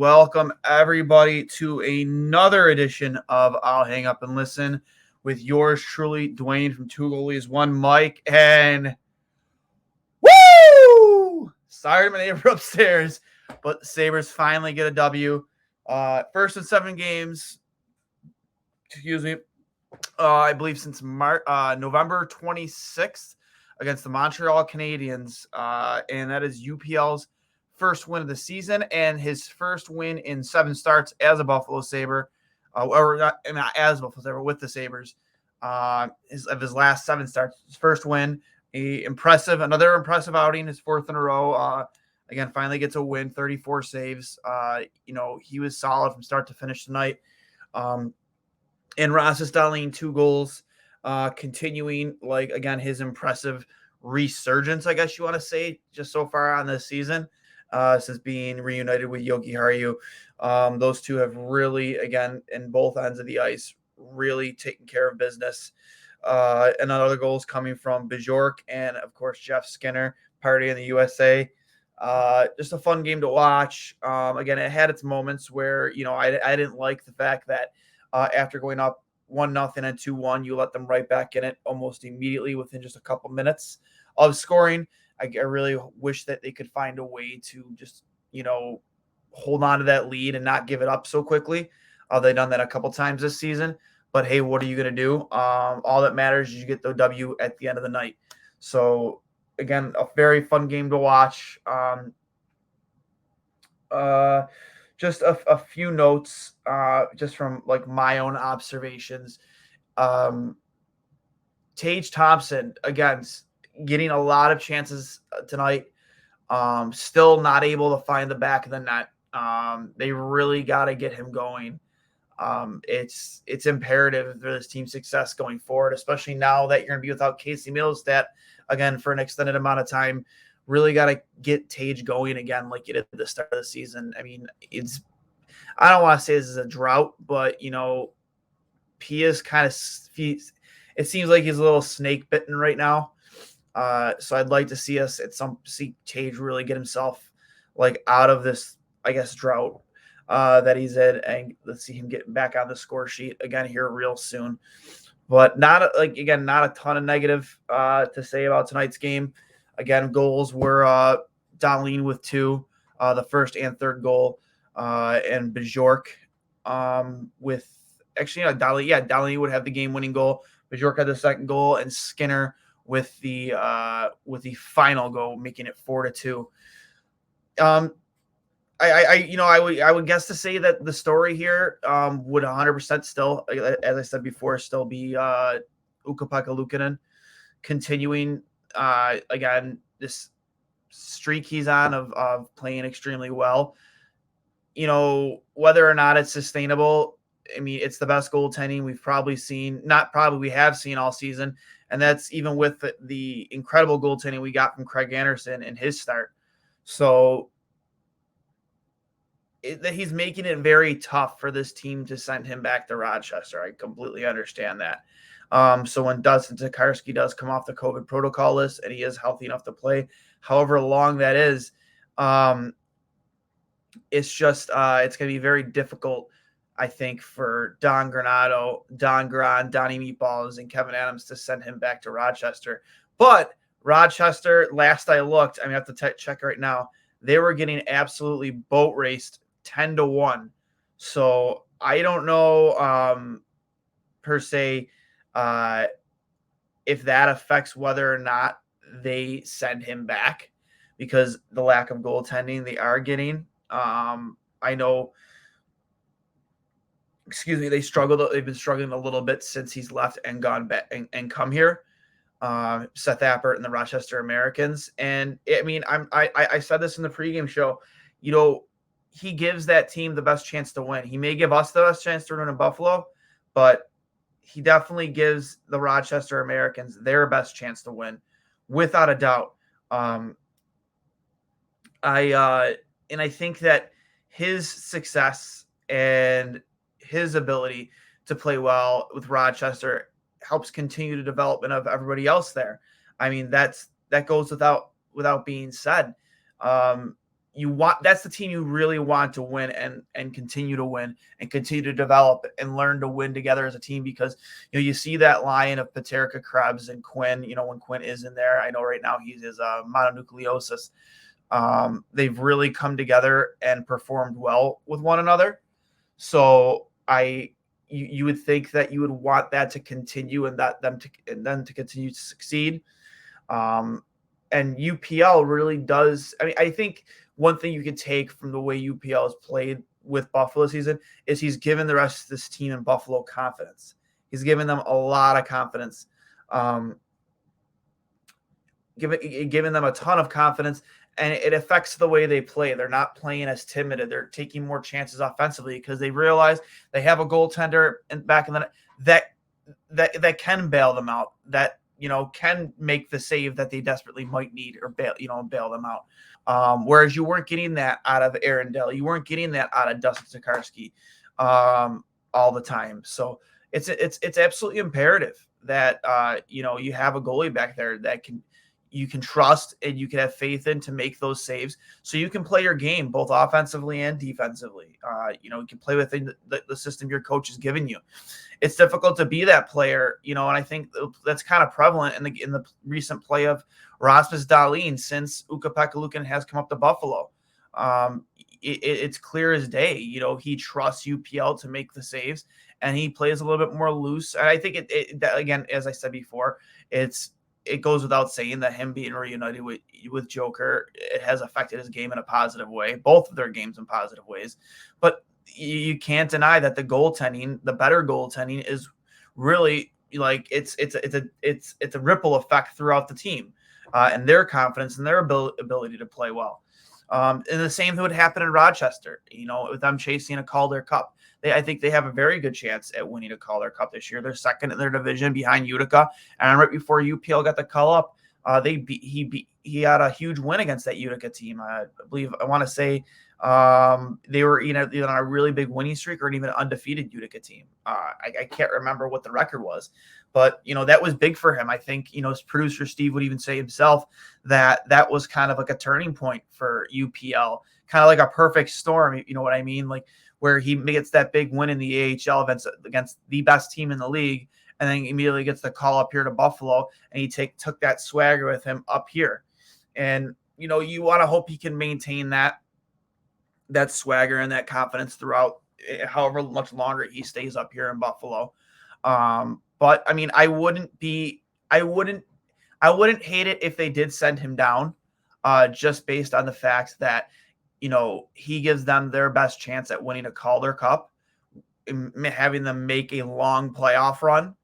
welcome everybody to another edition of I'll Hang Up and Listen with yours truly, Duane from Two Goalies, One Mike, and woo! Sorry to my neighbor upstairs, but the Sabres finally get a W. First in 7 games, excuse me, I believe since November 26th against the Montreal Canadiens, and that is UPL's first win of the season and his first win in 7 starts as a Buffalo Sabre, or not as a Buffalo Sabre, with the Sabres. His last 7 starts, his first win, another impressive outing, his 4th in a row. Again, finally gets a win, 34 saves. He was solid from start to finish tonight. And Rasmus Dahlin, 2 goals, continuing, his impressive resurgence, I guess you want to say, just so far on this season, since being reunited with Yogi Haru. Those two have really, again, in both ends of the ice, really taken care of business. And other goals coming from Bjork and, of course, Jeff Skinner, party in the USA. Just a fun game to watch. Again, it had its moments where, I didn't like the fact that after going up 1-0 and 2-1, you let them right back in it almost immediately within just a couple minutes of scoring. I really wish that they could find a way to just, hold on to that lead and not give it up so quickly. They've done that a couple times this season. But, hey, what are you going to do? All that matters is you get the W at the end of the night. So, again, a very fun game to watch. Just a few notes, just from my own observations. Tage Thompson, again, getting a lot of chances tonight. Still not able to find the back of the net. They really got to get him going. It's imperative for this team's success going forward, especially now that you're going to be without Casey Middlestat again for an extended amount of time. Really got to get Tage going again like you did at the start of the season. I mean, I don't want to say this is a drought, but, P is kind of – it seems like he's a little snake bitten right now. So I'd like to see see Tage really get himself, out of this, I guess, drought that he's in, and let's see him get back on the score sheet again here real soon. But not a ton of negative to say about tonight's game. Again, goals were Dahlin with 2, the first and third goal, and Bjork with Dahlin would have the game-winning goal. Bjork had the second goal, and Skinner with the final goal, making it 4-2. I would guess to say that the story here would 100% still, as I said before, still be Ukko-Pekka Luukkonen continuing again this streak he's on of playing extremely well. Whether or not it's sustainable, I mean, it's the best goaltending we have seen all season, and that's even with the incredible goaltending we got from Craig Anderson in his start. So that he's making it very tough for this team to send him back to Rochester. I completely understand that. So when Dustin Tokarski does come off the COVID protocol list and he is healthy enough to play, however long that is, it's just it's going to be very difficult, I think, for Don Granato, Don Gran, Donnie Meatballs, and Kevin Adams to send him back to Rochester. But Rochester, last I looked, I have to check right now, they were getting absolutely boat raced 10-1. So I don't know per se if that affects whether or not they send him back, because the lack of goaltending they are getting. I know, they've been struggling a little bit since he's left and gone back and come here. Seth Appert and the Rochester Americans. And I mean, I said this in the pregame show, he gives that team the best chance to win. He may give us the best chance to win in Buffalo, but he definitely gives the Rochester Americans their best chance to win, without a doubt. I think that his success and his ability to play well with Rochester helps continue the development of everybody else there. I mean, that goes without being said. that's the team you really want to win and continue to win and continue to develop and learn to win together as a team, because you see that line of Peterka, Krebs, and Quinn. When Quinn is in there, I know right now he is mononucleosis. They've really come together and performed well with one another. So you would think that you would want that to continue and them to continue to succeed. And UPL really does. I mean, I think one thing you could take from the way UPL has played with Buffalo season is he's given the rest of this team in Buffalo confidence. He's given them a lot of confidence, giving them a ton of confidence, and it affects the way they play. They're not playing as timid. They're taking more chances offensively because they realize they have a goaltender back in the that can bail them out, that can make the save that they desperately might need, or bail them out. Whereas you weren't getting that out of Aaron Dell. You weren't getting that out of Dustin Tokarski all the time. So it's absolutely imperative that you have a goalie back there that you can trust and you can have faith in to make those saves, so you can play your game both offensively and defensively. You can play within the system your coach has given you. It's difficult to be that player, and I think that's kind of prevalent in the recent play of Rasmus Dahlin since Ukko-Pekka Luukkonen has come up to Buffalo. It's clear as day. He trusts UPL to make the saves, and he plays a little bit more loose. And I think that, again, as I said before, it goes without saying that him being reunited with Joker, it has affected his game in a positive way, both of their games in positive ways. But you can't deny that the better goaltending is really like it's a ripple effect throughout the team, and their confidence and their ability to play well. And the same would happen in Rochester, with them chasing a Calder Cup. I think they have a very good chance at winning a Calder Cup this year. They're second in their division behind Utica, and right before UPL got the call up, he had a huge win against that Utica team. I want to say they were either on a really big winning streak or even an undefeated Utica team. I can't remember what the record was, but that was big for him. I think his producer Steve would even say himself that was kind of like a turning point for UPL, kind of like a perfect storm. You know what I mean? Like, where he gets that big win in the AHL against the best team in the league, and then immediately gets the call up here to Buffalo, and he took that swagger with him up here. And you want to hope he can maintain that swagger and that confidence throughout however much longer he stays up here in Buffalo. But I mean, I wouldn't hate it if they did send him down, just based on the fact that he gives them their best chance at winning a Calder Cup, having them make a long playoff run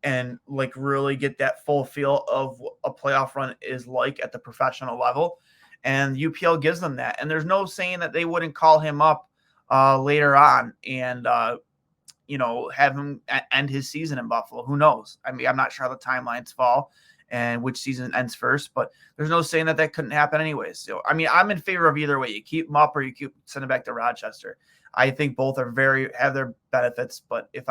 and like really get that full feel of what a playoff run is like at the professional level. And UPL gives them that. And there's no saying that they wouldn't call him up later on and, have him end his season in Buffalo. Who knows? I mean, I'm not sure how the timelines fall and which season ends first, but there's no saying that couldn't happen anyways. So, I mean, I'm in favor of either way. You keep him up or you send him back to Rochester. I think both have their benefits, but if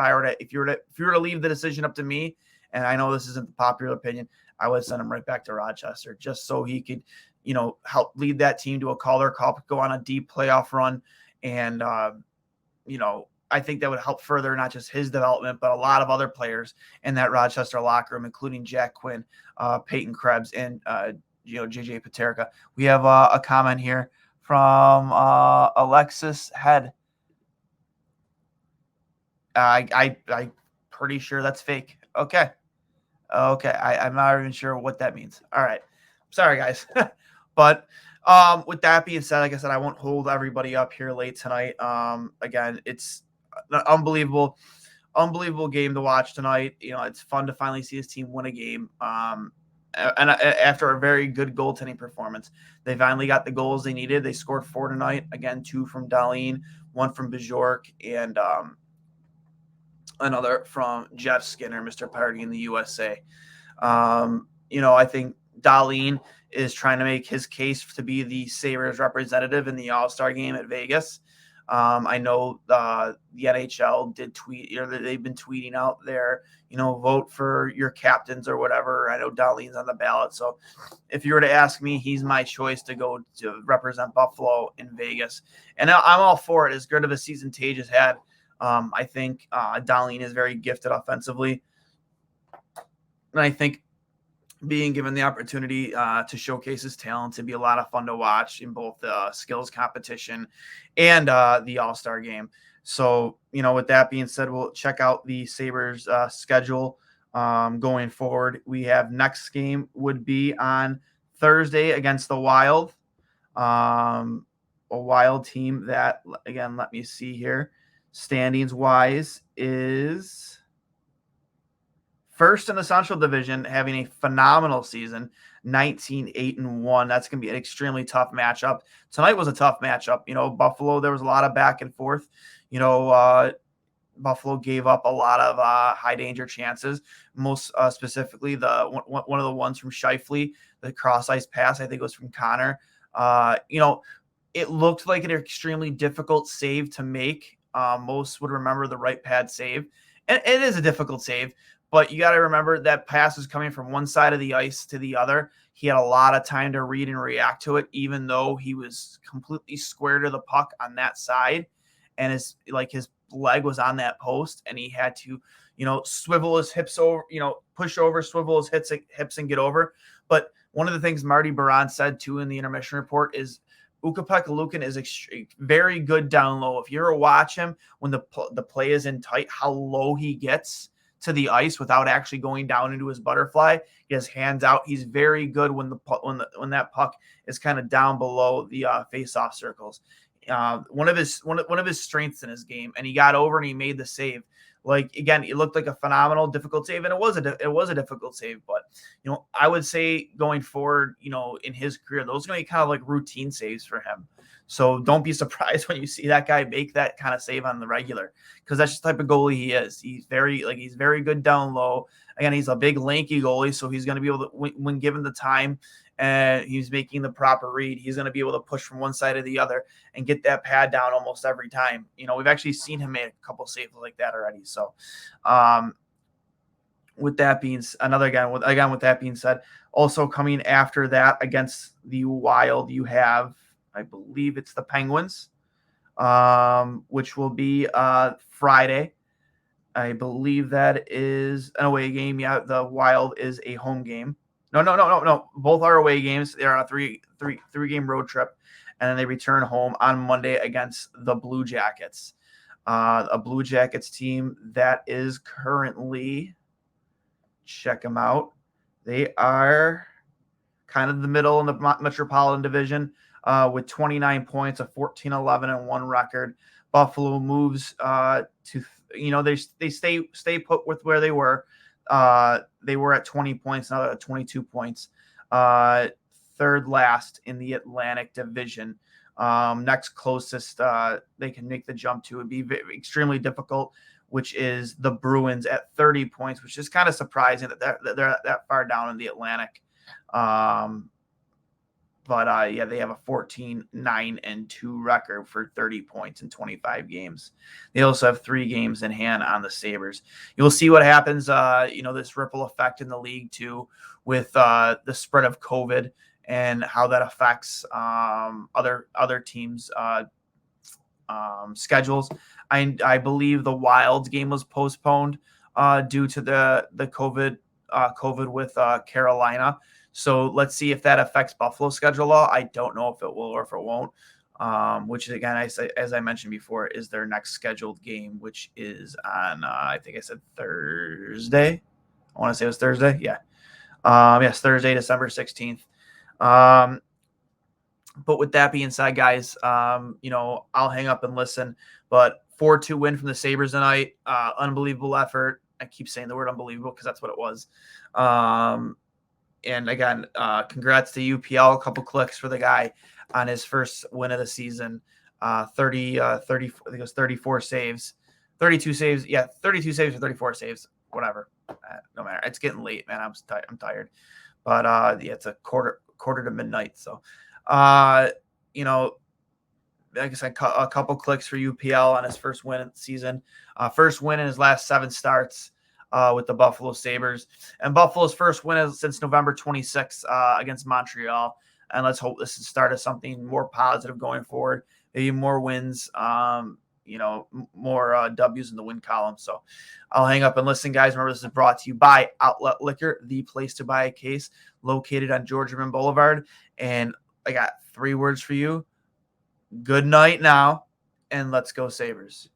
you were to leave the decision up to me, and I know this isn't the popular opinion, I would send him right back to Rochester just so he could, help lead that team to a Calder Cup, go on a deep playoff run. And, I think that would help further not just his development, but a lot of other players in that Rochester locker room, including Jack Quinn, Peyton Krebs, and JJ Peterka. We have a comment here from Alexis Head. I'm pretty sure that's fake. Okay. I'm not even sure what that means. All right. Sorry, guys. But with that being said, like I said, I won't hold everybody up here late tonight. Again, it's an unbelievable game to watch tonight. It's fun to finally see his team win a game. And after a very good goaltending performance, they finally got the goals they needed. They scored 4 tonight. Again, 2 from Dahlin, 1 from Bajork, and another from Jeff Skinner, Mr. Party in the USA. I think Dahlin is trying to make his case to be the Sabres representative in the All-Star game at Vegas. I know the NHL did tweet, or they've been tweeting out there, vote for your captains or whatever. I know Darlene's on the ballot. So if you were to ask me, he's my choice to go to represent Buffalo in Vegas. And I'm all for it. As good of a season Tage has had, I think Darlene is very gifted offensively. And I think being given the opportunity to showcase his talent to be a lot of fun to watch in both the skills competition and the All-Star game. So, with that being said, we'll check out the Sabres schedule going forward. We have next game would be on Thursday against the Wild, a Wild team that, again, let me see here, standings wise is first in the Central Division, having a phenomenal season, 19-8-1. That's going to be an extremely tough matchup. Tonight was a tough matchup. Buffalo, there was a lot of back and forth. Buffalo gave up a lot of high danger chances, most specifically one of the ones from Scheifele, the cross ice pass, I think it was from Connor. It looked like an extremely difficult save to make. Most would remember the right pad save. And it is a difficult save. But you got to remember that pass is coming from one side of the ice to the other. He had a lot of time to read and react to it, even though he was completely square to the puck on that side. And his leg was on that post, and he had to, swivel his hips over, push over, swivel his hips and get over. But one of the things Marty Baron said, too, in the intermission report is Ukko-Pekka Luukkonen is very good down low. If you ever watch him when the play is in tight, how low he gets to the ice without actually going down into his butterfly. He has hands out. He's very good when that puck is kind of down below the face-off circles. One of his strengths in his game, and he got over and he made the save. Again, it looked like a phenomenal, difficult save, and it was a difficult save. But I would say going forward, in his career, those are going to be kind of like routine saves for him. So don't be surprised when you see that guy make that kind of save on the regular, because that's just the type of goalie he is. He's very good down low. Again, he's a big, lanky goalie, so he's going to be able to, when given the time and he's making the proper read, he's going to be able to push from one side to the other and get that pad down almost every time. We've actually seen him make a couple saves like that already. So, with that being said, also coming after that against the Wild, you have, I believe it's the Penguins, which will be Friday. I believe that is an away game. Yeah, the Wild is a home game. No. Both are away games. They're on a three-game road trip, and then they return home on Monday against the Blue Jackets. A Blue Jackets team that is currently, check them out, they are kind of the middle in the Metropolitan Division with 29 points, a 14-11-1 record. Buffalo moves to, they stay put with where they were. They were at 20 points, now they're at 22 points. Third last in the Atlantic Division. Next closest they can make the jump to would be extremely difficult, which is the Bruins at 30 points, which is kind of surprising that they're that far down in the Atlantic. But they have a 14-9-2 record for 30 points in 25 games. They also have 3 games in hand on the Sabres. You'll see what happens, this ripple effect in the league too, with the spread of COVID and how that affects other teams' schedules. I believe the Wild's game was postponed due to the COVID with Carolina. So let's see if that affects Buffalo's schedule. I don't know if it will or if it won't. Which again, as I mentioned before, is their next scheduled game, which is on I think I said Thursday. I want to say it was Thursday. Yeah. Yes, Thursday, December 16th. But with that being said, guys, I'll hang up and listen. But 4-2 win from the Sabres tonight. Unbelievable effort. I keep saying the word unbelievable because that's what it was. And again, congrats to UPL. A couple clicks for the guy on his first win of the season. 30, I think it was 34 saves, 32 saves. Yeah, 32 saves or 34 saves, whatever. No matter. It's getting late, man. I'm tired. But it's a quarter to midnight. So, like I said, a couple clicks for UPL on his first win of the season. First win in his last 7 starts with the Buffalo Sabres. And Buffalo's first win is since November 26th against Montreal. And let's hope this is start of something more positive going forward. Maybe more wins, more W's in the win column. So I'll hang up and listen, guys. Remember, this is brought to you by Outlet Liquor, the place to buy a case, located on George Rimmon Boulevard. And I got 3 words for you. Good night now, and let's go Sabres.